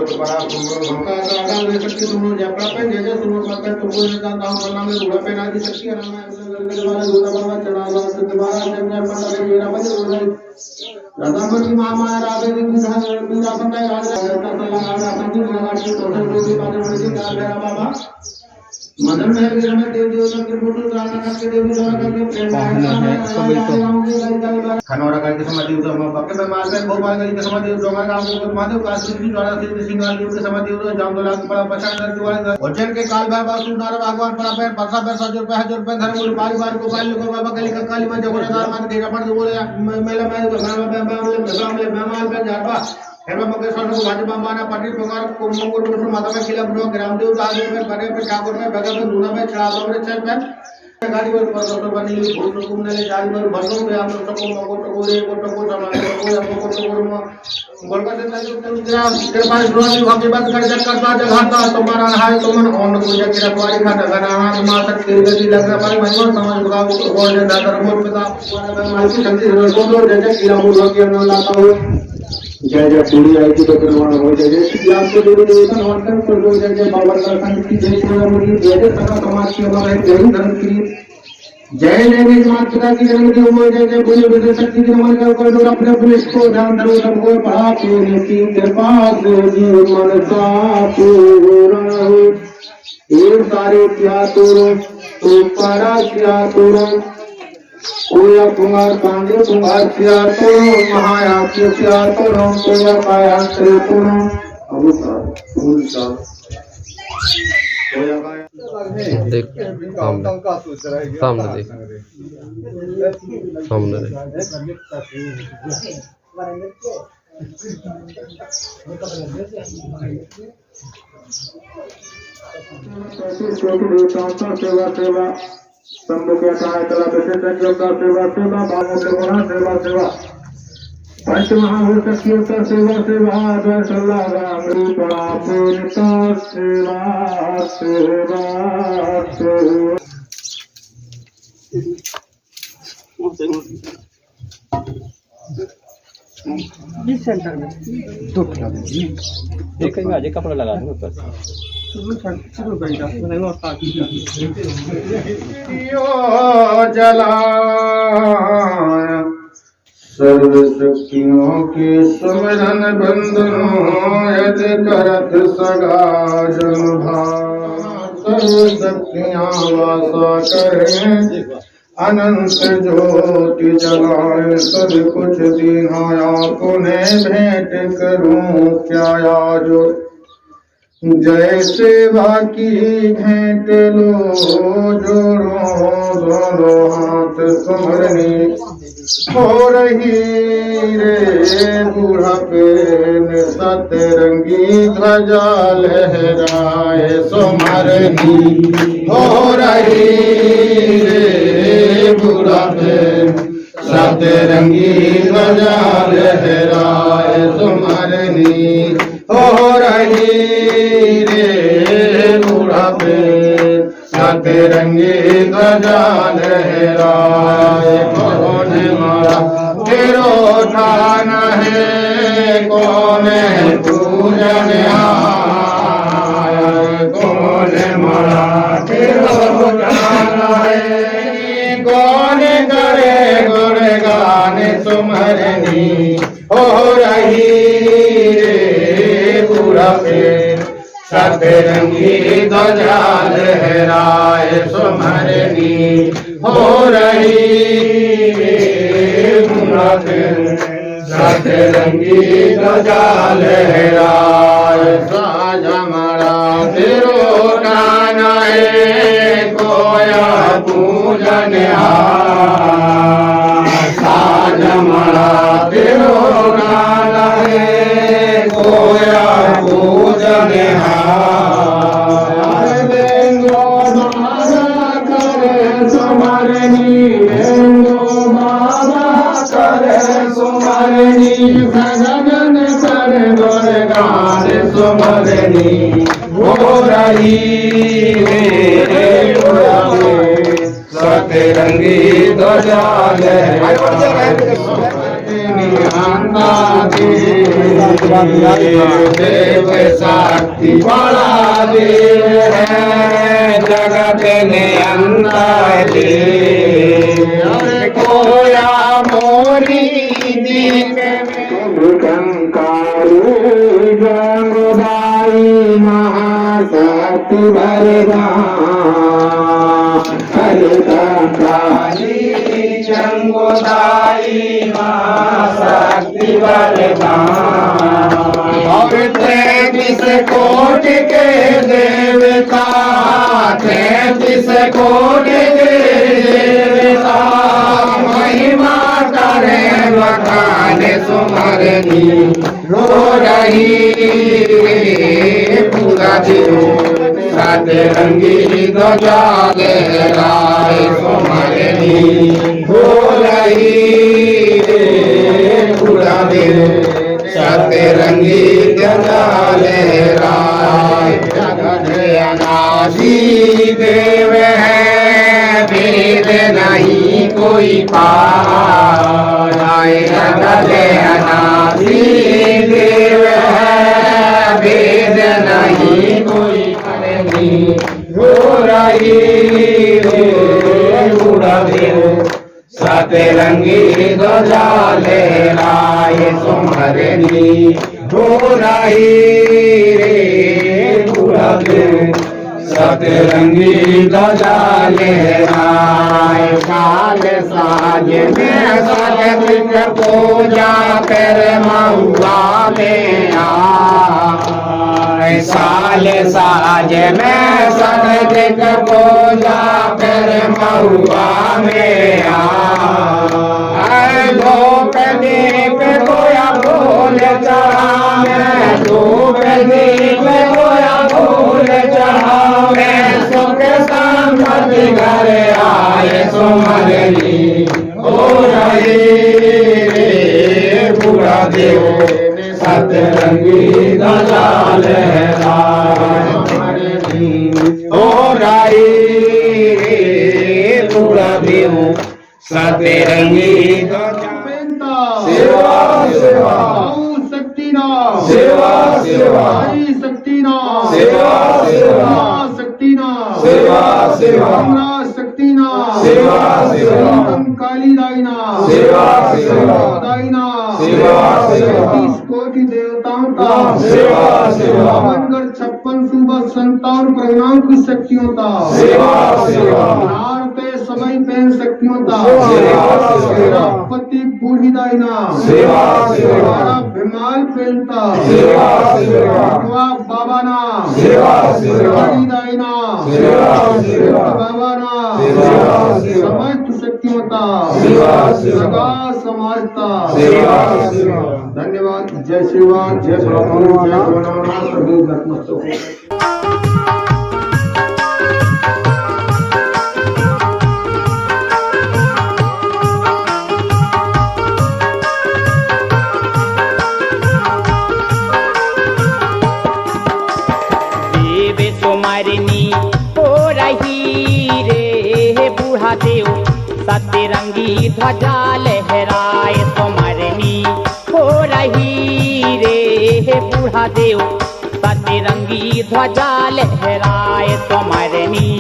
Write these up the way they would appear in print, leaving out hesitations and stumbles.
गोट पड़ा तुमको धोखा दादा ले सकती तुम जपड़ा पे जैसे तुम करते तुमको जानता हूं वरना मैं बूढ़ा पे ना दी सकती है ना मैं वाला दूसरा बाबा चढ़ावा सिद्धवारा जन्म पता मेरा बजे राधामती मामा राधे की मीरा संताई राजा का सलाह संगीत लगा के तो से बातें बड़ी का मेरा बाबा मदन में भी हमें देव देवता के फोटो डालना करके देवी देवता के प्रेम खनौरा करके समाधि तो हम पक्के में मार में भोपाल करके समाधि तो हमारे गांव को महादेव काशी की द्वारा से सिंगार देव के समाधि तो जामदोला के बड़ा पछाड़ करके वाले उज्जैन के काल बाबा सुंदर भगवान पर पैर परसा पैर सजो पे हजर पे धर्म गुरु बारी बार को बाल को बाबा कली का काली मां जगन्नाथ मान के रपड़ बोले मेला में मामले पे जाबा हेमा मगेश्वर को भाटी बाबाना पाटी प्रकार को मंगल गुरु माता में खिला ब्रो ग्रामदेव दादी में करे पे ठाकुर में भगत में दूना में चढ़ा दो रे चल पे गाड़ी पर तो बनी भूत हुकुम ने जारी पर भरलो पे हम तो को मगो तो रे को समाने को हम को तो गोलका से ताजु तेरा के पास रोनी भक्ति बात कर जग करता जगाता तुम्हारा हाय तुमन ओन को जग रखवारी खाता गना मां तक तेरी गति लग रहा पर महिमा समझ लगा को बोल दे दातर मोर पिता तुम्हारा मालकी शक्ति को दो जग किला मुर्गा के न लाता हो जय जय पूरी आई की तो प्रमाण हो जय जय श्री राम के देवी देवता नमस्कार कर जय जय बाबा का संत की जय जय मुरली जय जय सदा समाज की हमारे जय धर्म की जय जय मेरी माता पिता की जन्म की उम्र जय जय पूरी विद्या शक्ति की नमन कर दो अपने अपने इसको ध्यान दो सबको पढ़ा के की कृपा से जीवन सा पूर्ण हो ये सारे क्या तो परा क्या कोया कुमार पांडे कुमार प्यार तो महाया के प्यार तो राम कोया काया श्री पुनो अवतार फूल सा कोया काया देख सामने देख सामने सेवा सेवा संमुख्य सहायता विशेषज्ञों का सेवा सेवा भावों से गुणा सेवा सेवा पंच महाभूत शक्तियों का सेवा सेवा द्वय सल्ला राम रूपा पूर्णता सेवा सेवा सेवा इस सेंटर में दो देखेंगे आज कपड़ा लगा दूंगा ऊपर जला सर्व शक्तियों के सुमिरन बंधनों यदि करत सगा जन सर्व शक्तियां वासा करें अनंत ज्योति जलाए सब कुछ दीनाया पुनः भेंट करूं क्या याजो जय सेवा की भेंट लो जोड़ो दोनों हाथ सुमरनी हो रही रे बुढ़ापे में सतरंगी ध्वजा लहराए सुमरनी हो रही रे बुढ़ापे सतरंगी ध्वजा लहराए सुमरनी हो रही रे बुढ़ापे सतरंगी ध्वजा लहराए कौन मारा तेरो ठान है कौन है पूजन आया कौन मारा तेरो ठान है कौन करे गुणगान सुमरनी हो रही रे बुढ़ापे सतरंगी ध्वजा लहराए सुमरनी हो रही बुढ़ापे सतरंगी ध्वजा लहराए साजा मारा तेरो नाम है कोया पूजन साजा मारा तेरो नाम है कोया पूजन भगवन कर गुणगान सुमरनी हो रही रे सतरंगी ध्वजा लहराए देव शक्ति बड़ा देव है, जगत नियंता देव। कोया मोरी दीप कंकारू गंगोदाई महाशक्ति वरदान। हरे कंकाली गंगोदाई महाशक्ति वरदान। और 33 कोटि के देवता, 33 कोटि के देवता महिमा करे बखान सुमरनी रो रही पूरा दिन। सतरंगी ध्वजा लहराए सुमरनी हो रही पूरा दिन। सतरंगी ध्वजा लहराए। जगत अनादि देव है, भेद नहीं कोई पाए। जगत अनादि देव है, भेद नहीं कोई पाए। हो रही पूरा दिन। सतरंगी ध्वजा लहराए सुमरनी हो रही पूरा दिन। सतरंगी ध्वजा लहराए। काल साज में सतरंग पूजा कर महुआ में आए। साल साज में सतरंग पूजा कर महुआ में आए। धूप दीप गोया फूल चढ़ावे, धूप दीप गोया फूल चढ़ावे। सुख संपत्ति घर आए सुमरनी हो रही पूरा देव। सतरंगी ध्वजा लहराए हो रही पूरा देव। सतरंगी ध्वजा सेवा सेवा शक्ति नाम सेवा सेवा शक्ति नाम सेवा सेवा शक्ति नाम सेवा सेवा शक्ति नाम सेवा सेवा काली दाई नाम सेवा सेवा दाई नाम सेवा सेवा 30 कोटि देवताओं का सेवा सेवा 56 सुबह 57 प्रणाम की शक्तियों का सेवा सेवा समय पेन शक्तियों का सेवा पति बूढ़ी दाइना सेवा सेवा बिमाल पेलता सेवा सेवा बाबा ना सेवा सेवा दाइना सेवा सेवा बाबा ना सेवा सेवा समस्त शक्तियों का सेवा सेवा समाजता सेवा सेवा। धन्यवाद। जय शिवान, जय ब्रह्म, जय भोलेनाथ, प्रभु नतमस्तक। देव सतरंगी ध्वजा लहराए सुमरनी हो रही रे बूढ़ा देव। सतरंगी ध्वजा लहराए सुमरनी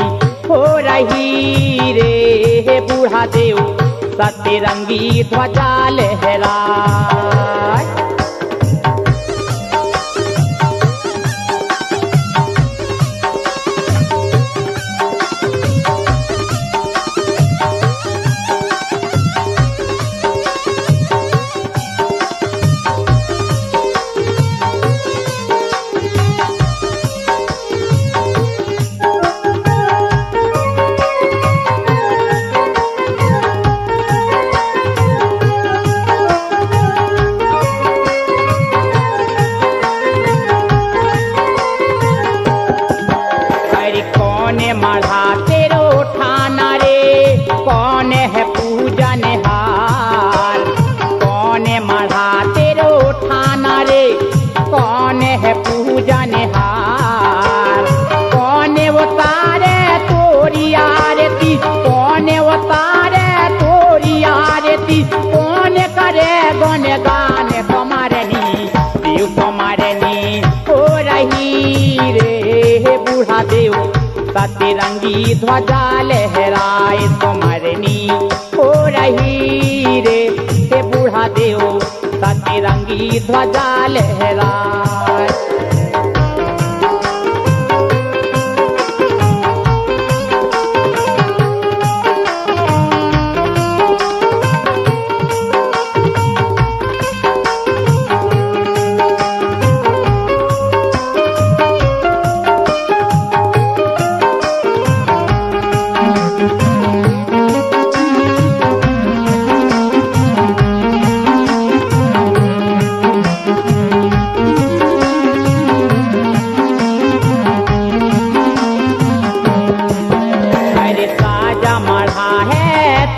हो रही रे बूढ़ा देव। सतरंगी ध्वजा लहराए। कौन करे गौन सतरंगी ध्वजा लहराए सुमरनी हो रही रे हे बूढ़ा देव सतरंगी ध्वजा लहराए।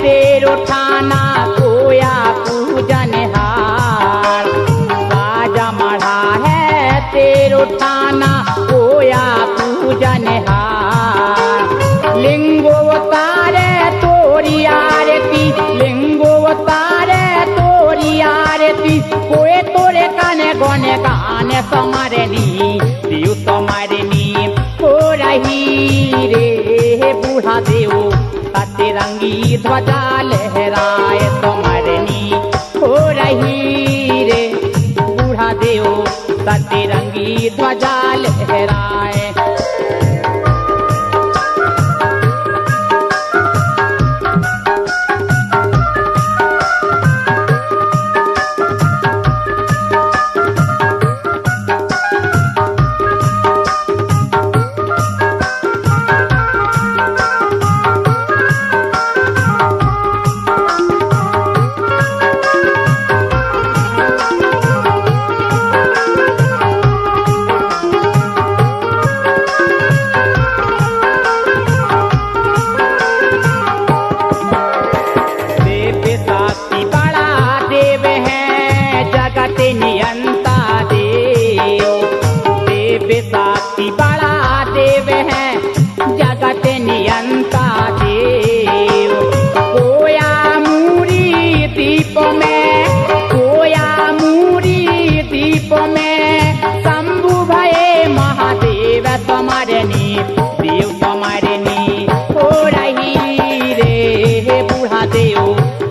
तेरो ठाना कोया पूजन हार साजा मढ़ा है तेरो ठाना कोया पूजन हार। लिंगो तारे तोरी आरती लिंगो तारे तोरी आरती कोए तोरे काने गोने गाने समरनी दियो समरनी हो रही रे बूढ़ा देव सतरंगी ध्वजा लहराए सुमरनी हो रही रे बूढ़ा देव सतरंगी ध्वजा लहराए। नियंता देव देव साक्षी बड़ा देव है जगत नियंता देव। कोया मूरी दीप में कोया मूरी दीप में शंभु भये महादेव समरनी देव समरनी हो रही रे बूढ़ा देव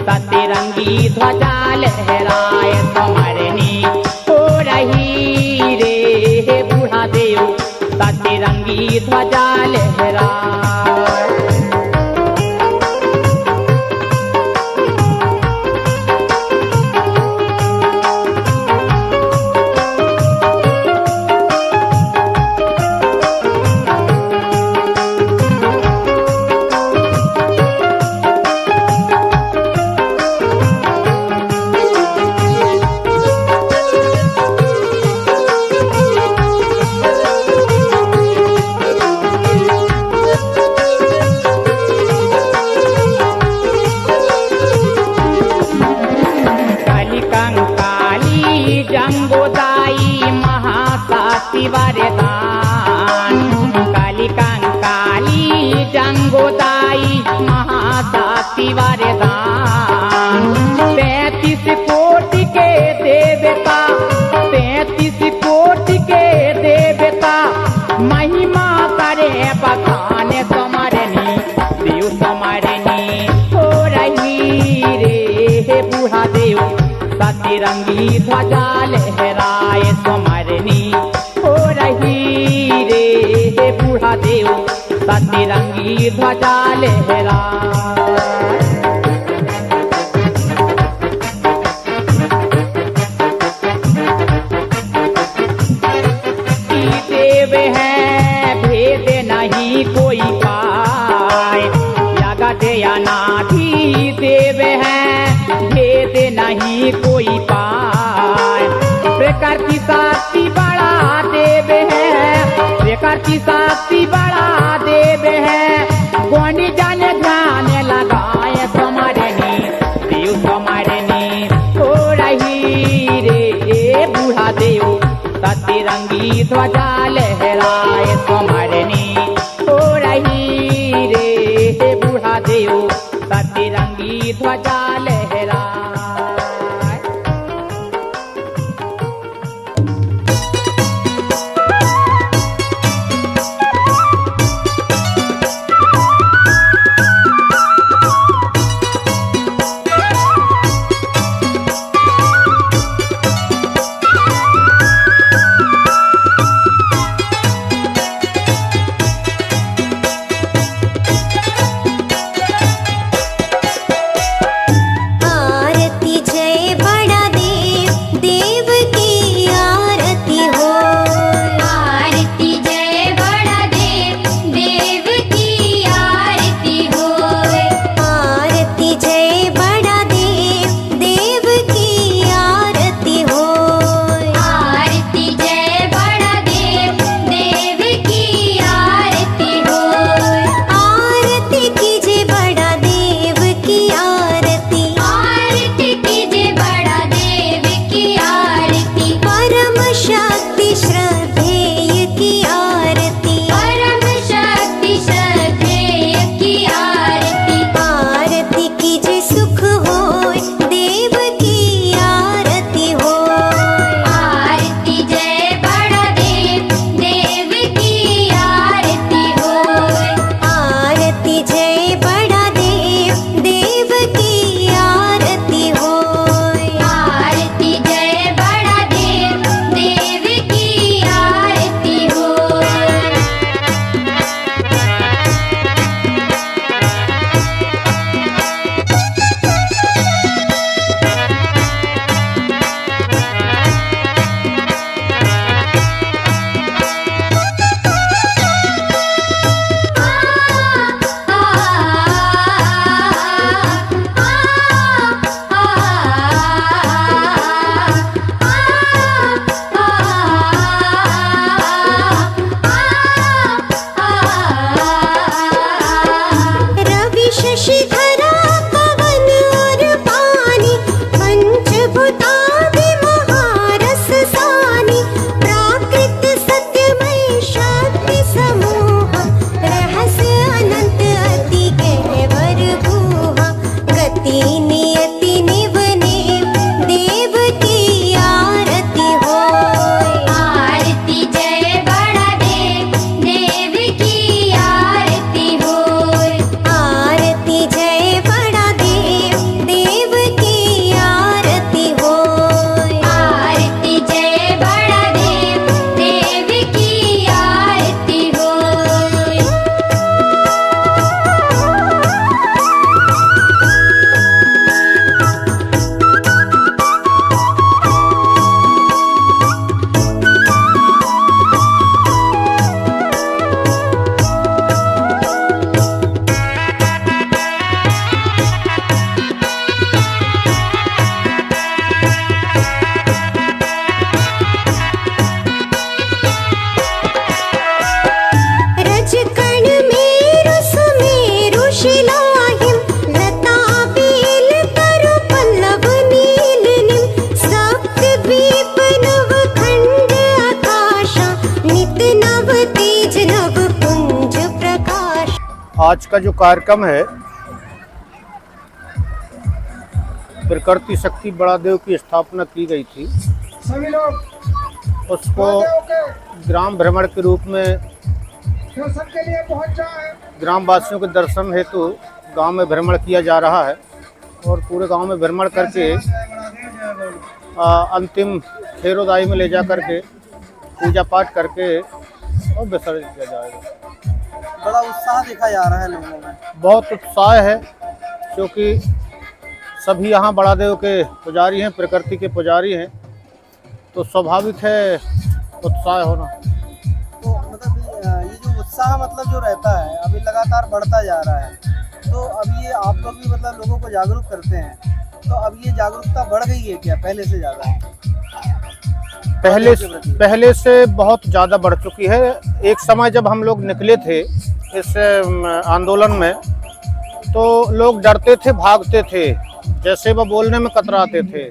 सतरंगी ध्वजा लहराए सुमरनी हो रही रे बूढ़ा देव सतरंगी ध्वजा लहराए। जंगोदाई महासाती वरदान काली कंकाली जंगोदाई महासाती वरदान। 33 कोटि के देवता 33 कोटि के देवता महिमा करे बखान समरनी देव समरनी हो रही रे बूढ़ा देव सतरंगी ध्वजा लहराए सुमरनी हो रही रे बूढ़ा देव सतरंगी ध्वजा लहराए। देव है भेद नहीं कोई पाए जगत अनादि देव है भेद नहीं कोई पाए। प्रकृति शक्ति बड़ा देव है प्रकृति शक्ति बड़ा देव है गुण जन ध्यान लगाए समरनी देव समरनी हो रही रे बूढ़ा देव सतरंगी ध्वजा लहराए सुमरनी हो रही रे बूढ़ा देव सतरंगी ध्वजा लहराए। आज का जो कार्यक्रम है प्रकृति शक्ति बड़ा देव की स्थापना की गई थी, उसको ग्राम भ्रमण के रूप में ग्राम वासियों के दर्शन हेतु गांव में भ्रमण किया जा रहा है और पूरे गांव में भ्रमण करके अंतिम खेरोदाई में ले जा करके पूजा पाठ करके और विसर्जन किया जाएगा। बड़ा उत्साह देखा जा रहा है लोगों में। बहुत उत्साह है क्योंकि सभी यहाँ बड़ा देव के पुजारी हैं, प्रकृति के पुजारी हैं, तो स्वाभाविक है उत्साह होना। तो मतलब ये जो उत्साह मतलब जो रहता है अभी लगातार बढ़ता जा रहा है, तो अभी ये आप लोग भी मतलब लोगों को जागरूक करते हैं, तो अब ये जागरूकता बढ़ गई है क्या पहले से ज़्यादा? पहले से बहुत ज़्यादा बढ़ चुकी है। एक समय जब हम लोग निकले थे इस आंदोलन में तो लोग डरते थे, भागते थे, जैसे वो बोलने में कतराते थे,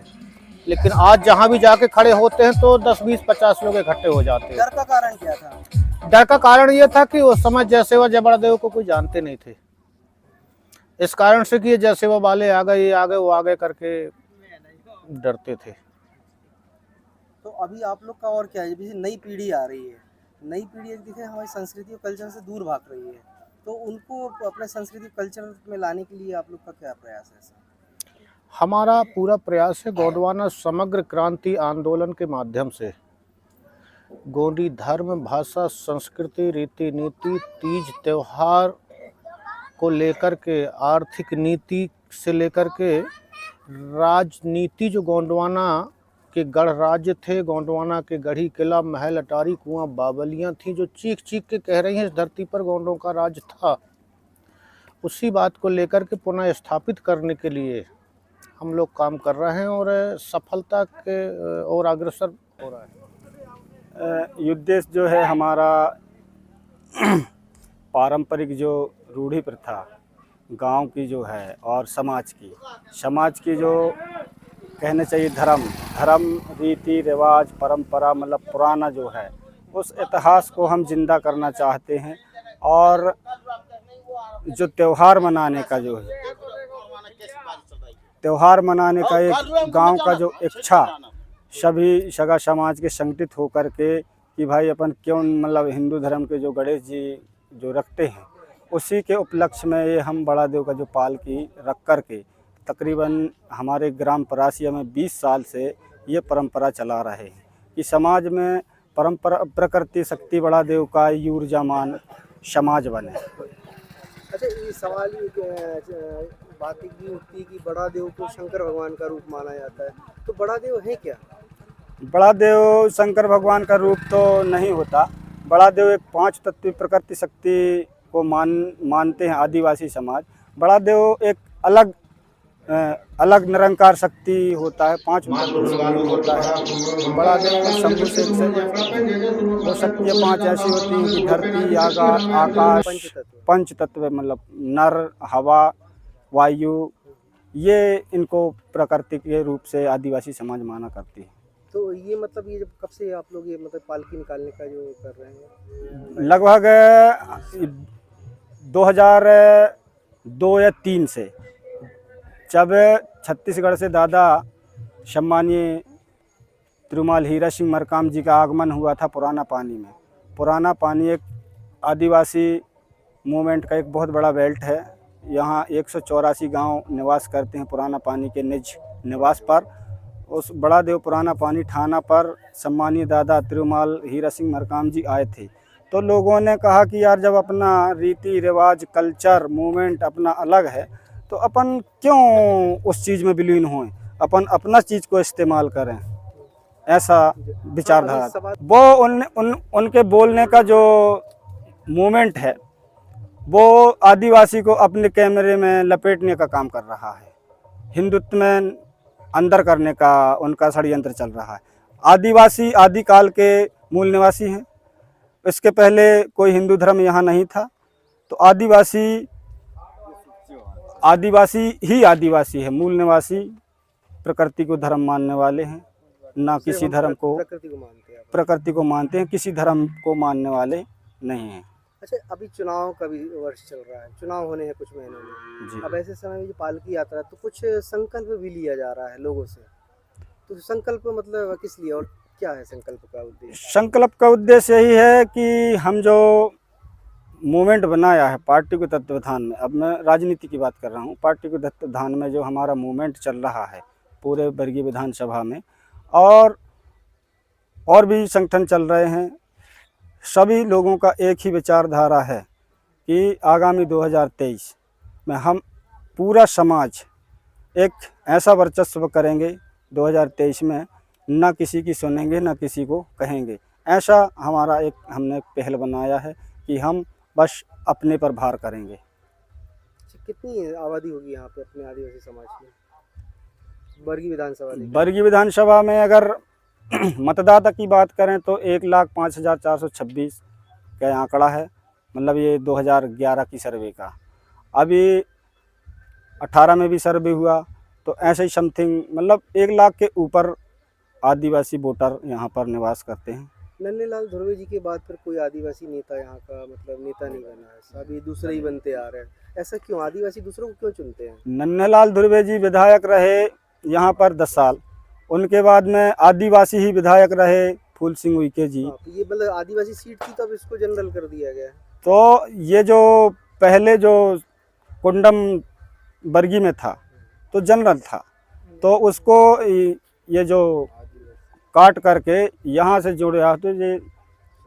लेकिन आज जहाँ भी जाके खड़े होते हैं तो 10, 20, 50 लोग इकट्ठे हो जाते हैं। डर का कारण क्या था? डर का कारण ये था कि उस समय जय सेवा जय बड़ादेव को कोई जानते नहीं थे, इस कारण से कि ये जय सेवा वाले आ गए, ये आ गए, वो आ गए करके डरते थे। तो अभी आप लोग का और क्या है, जैसे नई पीढ़ी आ रही है, नई पीढ़ी देखे हमारी संस्कृति और कल्चर से दूर भाग रही है, तो उनको अपने संस्कृति कल्चर में लाने के लिए आप लोग का क्या प्रयास है? हमारा पूरा प्रयास है गोंडवाना समग्र क्रांति आंदोलन के माध्यम से गोंडी धर्म, भाषा, संस्कृति, रीति नीति, तीज त्योहार को लेकर के, आर्थिक नीति से लेकर के राजनीति, जो गोंडवाना के गढ़ राज्य थे, गोंडवाना के गढ़ी किला, महल, अटारी, कुआं, बावलियां थी जो चीख चीख के कह रही हैं इस धरती पर गोंडों का राज था, उसी बात को लेकर के पुनः स्थापित करने के लिए हम लोग काम कर रहे हैं और सफलता के और अग्रसर हो रहा है। उद्देश्य जो है हमारा पारंपरिक जो रूढ़ी प्रथा गांव की जो है और समाज की जो कहने चाहिए धर्म, रीति रिवाज, परंपरा, मतलब पुराना जो है उस इतिहास को हम जिंदा करना चाहते हैं। और जो त्यौहार मनाने का जो है, त्यौहार मनाने का एक गांव का जो इच्छा सभी सगा समाज के संगठित होकर के कि भाई अपन क्यों मतलब हिंदू धर्म के जो गणेश जी जो रखते हैं, उसी के उपलक्ष्य में ये हम बड़ा देव का जो पालकी रख कर के तकरीबन हमारे ग्राम परासिया में 20 साल से ये परंपरा चला रहे हैं कि समाज में परंपरा प्रकृति शक्ति बड़ा देव का ऊर्जामान समाज बने। अच्छा, ये सवाल बात की उठती है कि बड़ा देव को शंकर भगवान का रूप माना जाता है, तो बड़ा देव है क्या? बड़ा देव शंकर भगवान का रूप तो नहीं होता। बड़ा देव एक 5 तत्व प्रकृति शक्ति को मानते हैं आदिवासी समाज। बड़ा देव एक अलग निरंकार शक्ति होता है, 5 होता है। बड़ा देव शंभु से वो शक्तियाँ 5 ऐसी होती हैं कि धरती, आकाश, पंच तत्व, मतलब नर, हवा, वायु, ये इनको प्रकृति के रूप से आदिवासी समाज माना करती है। तो ये मतलब ये जब कब से आप लोग ये मतलब पालकी निकालने का जो कर रहे हैं? लगभग 2002 या 3 से, जब छत्तीसगढ़ से दादा सम्मानीय तिरुमाल हीरा सिंह मरकाम जी का आगमन हुआ था पुराना पानी में। पुराना पानी एक आदिवासी मूवमेंट का एक बहुत बड़ा बेल्ट है। यहाँ 184 गांव निवास करते हैं पुराना पानी के निज निवास पर। उस बड़ा देव पुराना पानी थाना पर सम्मानीय दादा तिरुमाल हीरा सिंह मरकाम जी आए थे, तो लोगों ने कहा कि यार जब अपना रीति रिवाज, कल्चर, मूवमेंट अपना अलग है तो अपन क्यों उस चीज़ में विलीन हों, अपन अपना चीज़ को इस्तेमाल करें, ऐसा विचारधारा। वो उनके बोलने का जो मूवमेंट है वो आदिवासी को अपने कैमरे में लपेटने का काम कर रहा है, हिंदुत्व में अंदर करने का उनका षड्यंत्र चल रहा है। आदिवासी आदिकाल के मूल निवासी हैं, इसके पहले कोई हिंदू धर्म यहाँ नहीं था, तो आदिवासी ही आदिवासी है, मूल निवासी प्रकृति को धर्म मानने वाले हैं, ना किसी धर्म को, प्रकृति को मानते हैं, किसी धर्म को मानने वाले नहीं हैं। अच्छा, अभी चुनाव का भी वर्ष चल रहा है, चुनाव होने हैं कुछ महीनों में। जी। अब ऐसे समय में जो पालकी यात्रा है, तो कुछ संकल्प भी लिया जा रहा है लोगों से, तो संकल्प मतलब किस लिए और क्या है संकल्प का उद्देश्य? संकल्प का उद्देश्य यही है कि हम जो मूवमेंट बनाया है पार्टी के तत्वावधान में, अब मैं राजनीति की बात कर रहा हूँ, पार्टी के तत्वावधान में जो हमारा मूवमेंट चल रहा है पूरे वर्गीय विधानसभा में, और भी संगठन चल रहे हैं, सभी लोगों का एक ही विचारधारा है कि आगामी 2023 में हम पूरा समाज एक ऐसा वर्चस्व करेंगे 2023 में, ना किसी की सुनेंगे ना किसी को कहेंगे। ऐसा हमारा एक हमने पहल बनाया है कि हम बस अपने पर भार करेंगे। अच्छा, कितनी आबादी होगी यहाँ पे अपने आदिवासी समाज में वर्गीय विधानसभा में? वर्गीय विधानसभा में अगर मतदाता की बात करें तो 1,05,426 का आंकड़ा है, मतलब ये 2011 की सर्वे का। अभी 18 में भी सर्वे हुआ तो ऐसे ही समथिंग, मतलब 1 लाख के ऊपर आदिवासी वोटर यहाँ पर निवास करते हैं। नन्हेलाल धुर्वे जी के बाद फिर कोई आदिवासी नेता यहाँ का मतलब नेता नहीं बना है, सभी दूसरे ही बनते आ रहे हैं, ऐसा क्यों? आदिवासी दूसरों को क्यों चुनते हैं? नन्हेलाल धुर्वे जी विधायक रहे यहाँ पर 10 साल, उनके बाद में आदिवासी ही विधायक रहे फूल सिंह उइके जी। हाँ, तो ये मतलब आदिवासी सीट थी, तो अब इसको जनरल कर दिया गया है। तो ये जो पहले जो कुंडम वर्गीय में था तो जनरल था, तो उसको ये जो काट करके यहाँ से जोड़ा, तो ये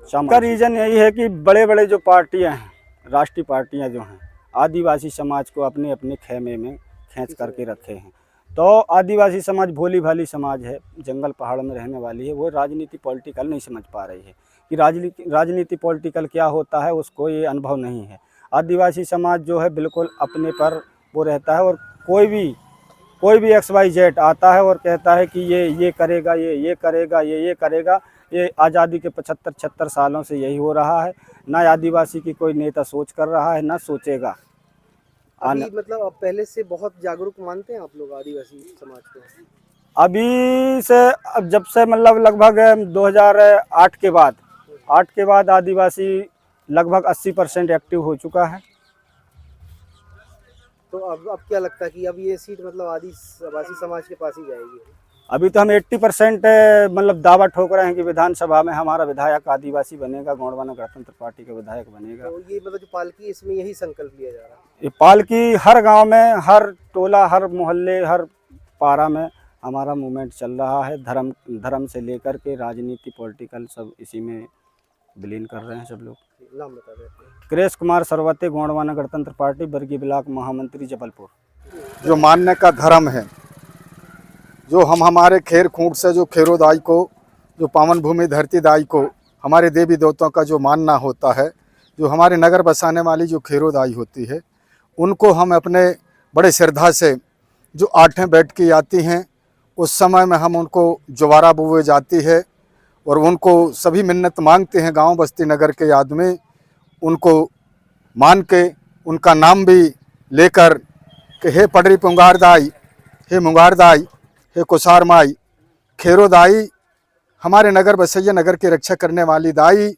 का रीज़न यही है कि बड़े बड़े जो पार्टियाँ हैं, राष्ट्रीय पार्टियाँ जो हैं, आदिवासी समाज को अपने अपने खेमे में खींच करके रखे हैं। तो आदिवासी समाज भोली भाली समाज है, जंगल पहाड़ में रहने वाली है, वो राजनीति पॉलिटिकल नहीं समझ पा रही है कि राजनीति पॉलिटिकल क्या होता है, उसको ये अनुभव नहीं है। आदिवासी समाज जो है बिल्कुल अपने पर वो रहता है, और कोई भी XYZ आता है और कहता है कि ये करेगा, ये करेगा, ये करेगा। ये आज़ादी के 75-76 सालों से यही हो रहा है। ना आदिवासी की कोई नेता सोच कर रहा है, ना सोचेगा। अभी मतलब अब पहले से बहुत जागरूक मानते हैं आप लोग आदिवासी समाज को? अभी से, अब जब से मतलब लगभग 2008 के बाद आदिवासी लगभग 80% एक्टिव हो चुका है। तो अब क्या लगता है कि अब ये सीट मतलब आदिवासी समाज के पास ही जाएगी? अभी तो हम 80% मतलब दावा ठोक रहे हैं कि विधानसभा में हमारा विधायक आदिवासी बनेगा, गोंडवाना गणतंत्र पार्टी का विधायक बनेगा। तो ये मतलब जो पालकी, इसमें यही संकल्प लिया जा रहा है? ये पालकी हर गांव में, हर टोला, हर मोहल्ले, हर पारा में हमारा मूवमेंट चल रहा है। धर्म से लेकर के राजनीति पॉलिटिकल सब इसी में विलीन कर रहे हैं सब लोग। नाम बता देते हैं। कृष्ण कुमार सरवते, गोंडवाना गणतंत्र पार्टी, वर्गीय ब्लॉक महामंत्री, जबलपुर। जो मानने का धर्म है, जो हम हमारे खेर खूंट से जो खेरोदाई को, जो पावन भूमि धरती दाई को, हमारे देवी देवताओं का जो मानना होता है, जो हमारे नगर बसाने वाली जो खेरोदाई होती है, उनको हम अपने बड़े श्रद्धा से जो 8 बैठ की आती हैं, उस समय में हम उनको ज्वारा बुए जाती है और उनको सभी मिन्नत मांगते हैं। गांव बस्ती नगर के आदमी उनको मान के, उनका नाम भी लेकर कि हे पडरी पुंगार दाई, हे मुंगार दाई, हे कुसार माई, खेरो दाई, हमारे नगर बसैया नगर की रक्षा करने वाली दाई,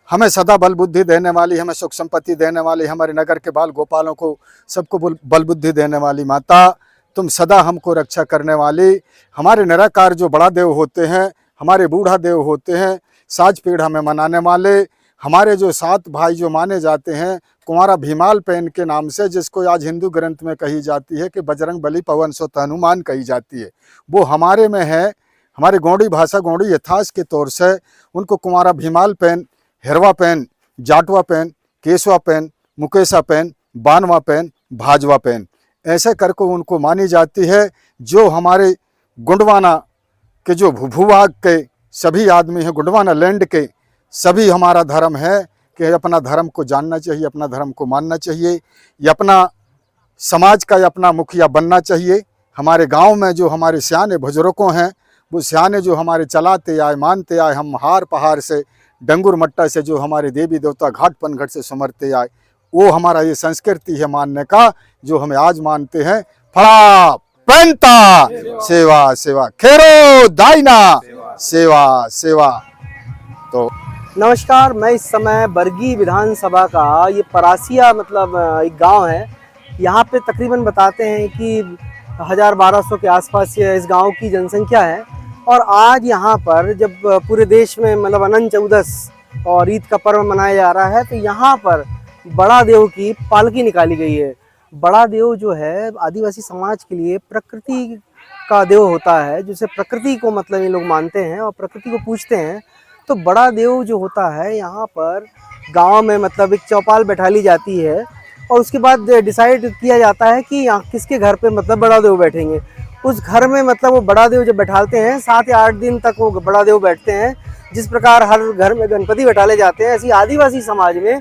हमें सदा बल बुद्धि देने वाली, हमें सुख संपत्ति देने वाली, हमारे नगर के बाल गोपालों को सबको बल बुद्धि देने वाली माता, तुम सदा हमको रक्षा करने वाली। हमारे निराकार जो बड़ा देव होते हैं, हमारे बूढ़ा देव होते हैं, साज पीढ़ हमें मनाने वाले, हमारे जो 7 भाई जो माने जाते हैं कुंवारा भीमाल पेन के नाम से, जिसको आज हिंदू ग्रंथ में कही जाती है कि बजरंग बली पवन सुत हनुमान कही जाती है, वो हमारे में है। हमारे गोंडी भाषा, गोंडी यथास के तौर से उनको कुंवारा भीमाल पेन, हिरवा पेन, जाटवा पेन, केसवा पेन, मुकेशा पेन, बानवा पेन, भाजवा पेन, ऐसे करके उनको मानी जाती है। जो हमारे गोंडवाना के जो भूभाग के सभी आदमी हैं, गोंडवाना लैंड के सभी, हमारा धर्म है कि अपना धर्म को जानना चाहिए, अपना धर्म को मानना चाहिए, ये अपना समाज का अपना मुखिया बनना चाहिए। हमारे गांव में जो हमारे सियाने बुजुर्गों हैं, वो सियाने जो हमारे चलाते आए, मानते आए, हम हार पहाड़ से, डंगुर मट्टा से जो हमारे देवी देवता घाट पनघट से समरते आए, वो हमारा ये संस्कृति है मानने का, जो हमें आज मानते हैं। फड़ा पेंता सेवा सेवा, खेरो दाइना सेवा सेवा। तो नमस्कार, मैं इस समय बरगी विधानसभा का ये परासिया मतलब एक गांव है। यहाँ पे तकरीबन बताते हैं कि 1000-1200 के आसपास इस गांव की जनसंख्या है। और आज यहाँ पर जब पूरे देश में मतलब अनंत चौदस और ईद का पर्व मनाया जा रहा है, तो यहाँ पर बड़ा देव की पालकी निकाली गई है। बड़ा देव जो है आदिवासी समाज के लिए प्रकृति का देव होता है, जिसे प्रकृति को मतलब ये लोग मानते हैं और प्रकृति को पूजते हैं। तो बड़ा देव जो होता है यहाँ पर गांव में मतलब एक चौपाल बैठा ली जाती है और उसके बाद डिसाइड किया जाता है कि यहाँ किसके घर पे मतलब बड़ा देव बैठेंगे। उस घर में मतलब वो बड़ा देव जब बैठाते हैं 7 या 8 दिन तक वो बड़ा देव बैठते हैं। जिस प्रकार हर घर में गणपति बैठाले जाते हैं, ऐसी आदिवासी समाज में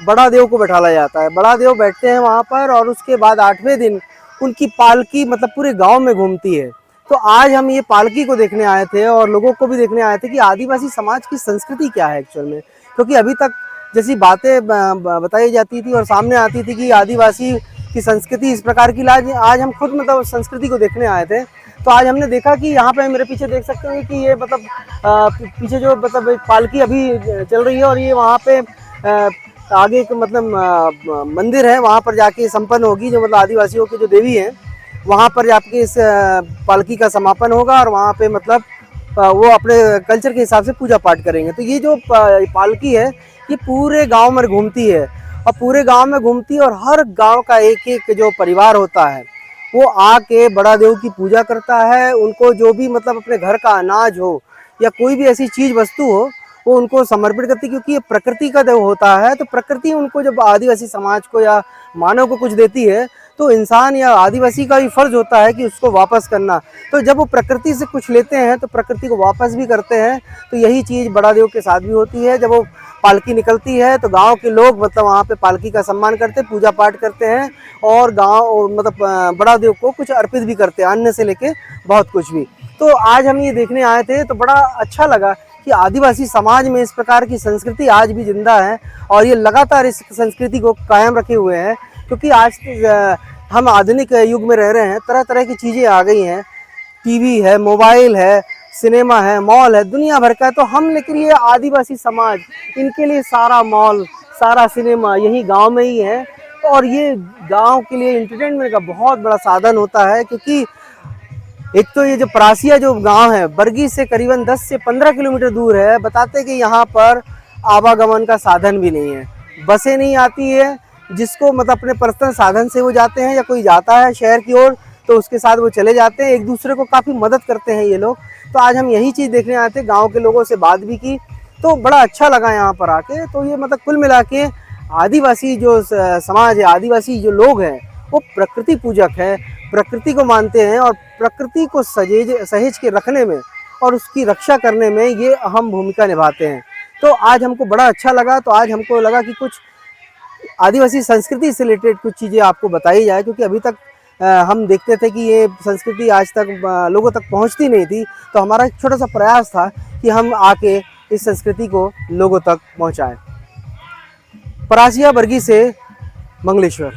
बड़ा देव को बैठाला जाता है। बड़ा देव बैठते हैं वहाँ पर और उसके बाद 8वें दिन उनकी पालकी मतलब पूरे गाँव में घूमती है। तो आज हम ये पालकी को देखने आए थे और लोगों को भी देखने आए थे कि आदिवासी समाज की संस्कृति क्या है एक्चुअल में। क्योंकि अभी तक जैसी बातें बताई जाती थी और सामने आती थी कि आदिवासी की संस्कृति इस प्रकार की, आज हम खुद मतलब संस्कृति को देखने आए थे। तो आज हमने देखा कि यहाँ पे मेरे पीछे देख सकते हैं कि ये मतलब पीछे जो मतलब एक पालकी अभी चल रही है और ये वहाँ पे आगे एक मतलब मंदिर है, वहाँ पर जाके संपन्न होगी जो मतलब आदिवासियों के जो देवी हैं, वहाँ पर जाके इस पालकी का समापन होगा और वहाँ पे मतलब वो अपने कल्चर के हिसाब से पूजा पाठ करेंगे। तो ये जो पालकी है ये पूरे गांव में घूमती है और पूरे गांव में घूमती है और हर गांव का एक एक जो परिवार होता है वो आके बड़ा देव की पूजा करता है। उनको जो भी मतलब अपने घर का अनाज हो या कोई भी ऐसी चीज़ वस्तु हो वो उनको समर्पित करती है, क्योंकि ये प्रकृति का देव होता है। तो प्रकृति उनको जब आदिवासी समाज को या मानव को कुछ देती है तो इंसान या आदिवासी का भी फर्ज होता है कि उसको वापस करना। तो जब वो प्रकृति से कुछ लेते हैं तो प्रकृति को वापस भी करते हैं। तो यही चीज़ बड़ा देव के साथ भी होती है। जब वो पालकी निकलती है तो गांव के लोग मतलब वहाँ पे पालकी का सम्मान करते, पूजा पाठ करते हैं और गांव मतलब बड़ा देव को कुछ अर्पित भी करते हैं, अन्न से लेके बहुत कुछ भी। तो आज हम ये देखने आए थे तो बड़ा अच्छा लगा कि आदिवासी समाज में इस प्रकार की संस्कृति आज भी जिंदा है और ये लगातार इस संस्कृति को कायम रखे हुए हैं। क्योंकि आज हम आधुनिक युग में रह रहे हैं, तरह तरह की चीज़ें आ गई हैं, टीवी है, मोबाइल है, सिनेमा है, मॉल है, दुनिया भर का है। तो हम लेकिन ये आदिवासी समाज, इनके लिए सारा मॉल सारा सिनेमा यही गांव में ही है और ये गांव के लिए एंटरटेनमेंट का बहुत बड़ा साधन होता है। क्योंकि एक तो ये जो परासिया जो गांव है बरगी से करीबन 10 से 15 किलोमीटर दूर है। बताते कि यहाँ पर आवागमन का साधन भी नहीं है, बसें नहीं आती है। जिसको मतलब अपने पर्सनल साधन से वो जाते हैं या कोई जाता है शहर की ओर तो उसके साथ वो चले जाते हैं। एक दूसरे को काफ़ी मदद करते हैं ये लोग। तो आज हम यही चीज़ देखने आए थे, गांव के लोगों से बात भी की तो बड़ा अच्छा लगा यहाँ पर आके। तो ये मतलब कुल मिला के आदिवासी जो समाज है, आदिवासी जो लोग हैं वो प्रकृति पूजक है, प्रकृति को मानते हैं और प्रकृति को सहेज के रखने में और उसकी रक्षा करने में ये अहम भूमिका निभाते हैं। तो आज हमको बड़ा अच्छा लगा। तो आज हमको लगा कि कुछ आदिवासी संस्कृति से रिलेटेड कुछ चीज़ें आपको बताई जाए, क्योंकि अभी तक हम देखते थे कि ये संस्कृति आज तक लोगों तक पहुंचती नहीं थी। तो हमारा एक छोटा सा प्रयास था कि हम आके इस संस्कृति को लोगों तक पहुंचाएं। परासिया बरगी से मंगलेश्वर।